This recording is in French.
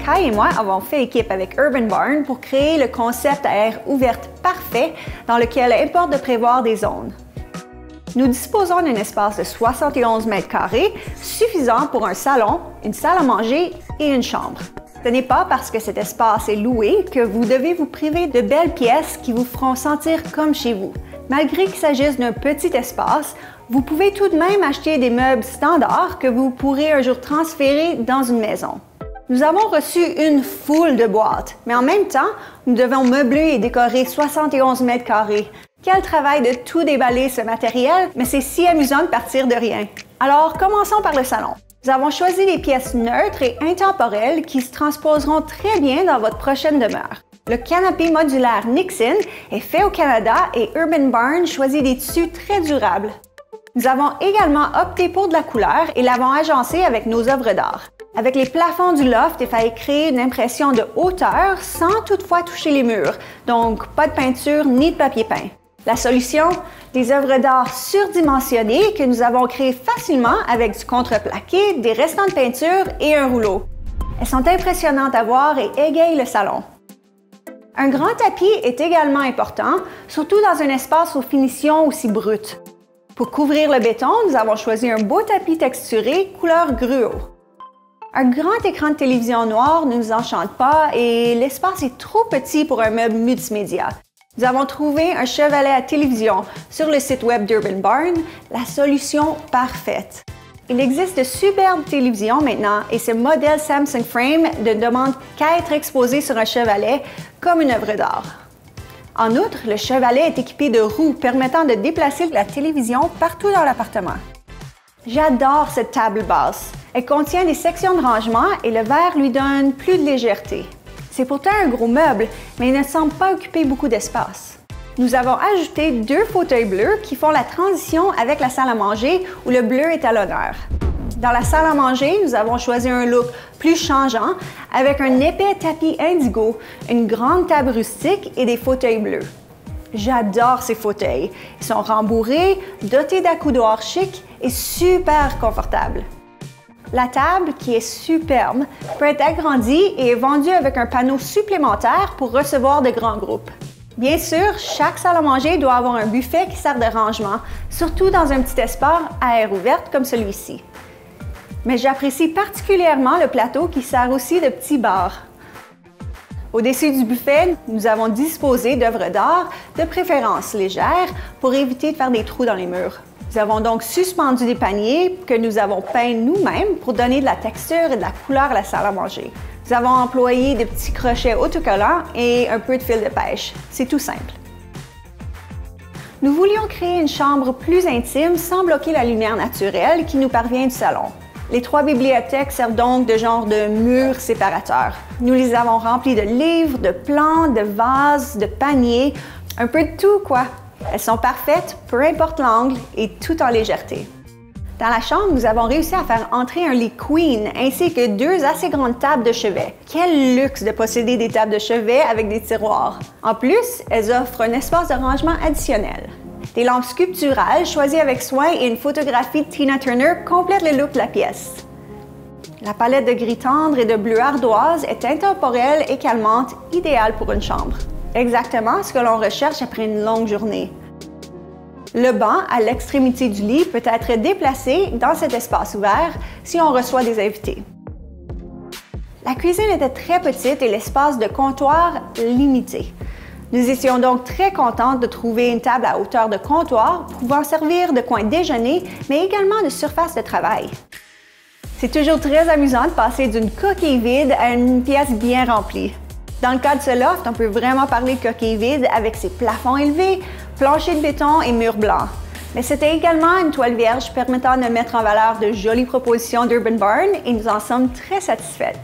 Kai et moi avons fait équipe avec Urban Barn pour créer le concept à air ouverte parfait dans lequel il importe de prévoir des zones. Nous disposons d'un espace de 71 mètres carrés, suffisant pour un salon, une salle à manger et une chambre. Ce n'est pas parce que cet espace est loué que vous devez vous priver de belles pièces qui vous feront sentir comme chez vous. Malgré qu'il s'agisse d'un petit espace, vous pouvez tout de même acheter des meubles standards que vous pourrez un jour transférer dans une maison. Nous avons reçu une foule de boîtes, mais en même temps, nous devons meubler et décorer 71 mètres carrés. Quel travail de tout déballer ce matériel, mais c'est si amusant de partir de rien. Alors, commençons par le salon. Nous avons choisi des pièces neutres et intemporelles qui se transposeront très bien dans votre prochaine demeure. Le canapé modulaire Nixon est fait au Canada et Urban Barn choisit des tissus très durables. Nous avons également opté pour de la couleur et l'avons agencé avec nos œuvres d'art. Avec les plafonds du loft, il fallait créer une impression de hauteur sans toutefois toucher les murs, donc pas de peinture ni de papier peint. La solution? Des œuvres d'art surdimensionnées que nous avons créées facilement avec du contreplaqué, des restants de peinture et un rouleau. Elles sont impressionnantes à voir et égayent le salon. Un grand tapis est également important, surtout dans un espace aux finitions aussi brutes. Pour couvrir le béton, nous avons choisi un beau tapis texturé couleur gruau. Un grand écran de télévision noir ne nous enchante pas et l'espace est trop petit pour un meuble multimédia. Nous avons trouvé un chevalet à télévision sur le site web d'Urban Barn, la solution parfaite. Il existe de superbes télévisions maintenant et ce modèle Samsung Frame ne demande qu'à être exposé sur un chevalet comme une œuvre d'art. En outre, le chevalet est équipé de roues permettant de déplacer la télévision partout dans l'appartement. J'adore cette table basse. Elle contient des sections de rangement et le verre lui donne plus de légèreté. C'est pourtant un gros meuble, mais il ne semble pas occuper beaucoup d'espace. Nous avons ajouté 2 fauteuils bleus qui font la transition avec la salle à manger où le bleu est à l'honneur. Dans la salle à manger, nous avons choisi un look plus changeant avec un épais tapis indigo, une grande table rustique et des fauteuils bleus. J'adore ces fauteuils. Ils sont rembourrés, dotés d'accoudoirs chics et super confortables. La table, qui est superbe, peut être agrandie et est vendue avec un panneau supplémentaire pour recevoir de grands groupes. Bien sûr, chaque salle à manger doit avoir un buffet qui sert de rangement, surtout dans un petit espace à air ouverte comme celui-ci. Mais j'apprécie particulièrement le plateau qui sert aussi de petit bar. Au-dessus du buffet, nous avons disposé d'œuvres d'art, de préférence légères, pour éviter de faire des trous dans les murs. Nous avons donc suspendu des paniers que nous avons peints nous-mêmes pour donner de la texture et de la couleur à la salle à manger. Nous avons employé des petits crochets autocollants et un peu de fil de pêche. C'est tout simple. Nous voulions créer une chambre plus intime sans bloquer la lumière naturelle qui nous parvient du salon. Les 3 bibliothèques servent donc de genre de murs séparateurs. Nous les avons remplis de livres, de plantes, de vases, de paniers, un peu de tout quoi. Elles sont parfaites, peu importe l'angle et tout en légèreté. Dans la chambre, nous avons réussi à faire entrer un lit queen ainsi que 2 assez grandes tables de chevet. Quel luxe de posséder des tables de chevet avec des tiroirs! En plus, elles offrent un espace de rangement additionnel. Des lampes sculpturales choisies avec soin et une photographie de Tina Turner complètent le look de la pièce. La palette de gris tendre et de bleu ardoise est intemporelle et calmante, idéale pour une chambre. Exactement ce que l'on recherche après une longue journée. Le banc à l'extrémité du lit peut être déplacé dans cet espace ouvert si on reçoit des invités. La cuisine était très petite et l'espace de comptoir limité. Nous étions donc très contentes de trouver une table à hauteur de comptoir pouvant servir de coin déjeuner, mais également de surface de travail. C'est toujours très amusant de passer d'une coquille vide à une pièce bien remplie. Dans le cas de ce loft, on peut vraiment parler de coquille vide avec ses plafonds élevés, planchers de béton et murs blancs. Mais c'était également une toile vierge permettant de mettre en valeur de jolies propositions d'Urban Barn et nous en sommes très satisfaites.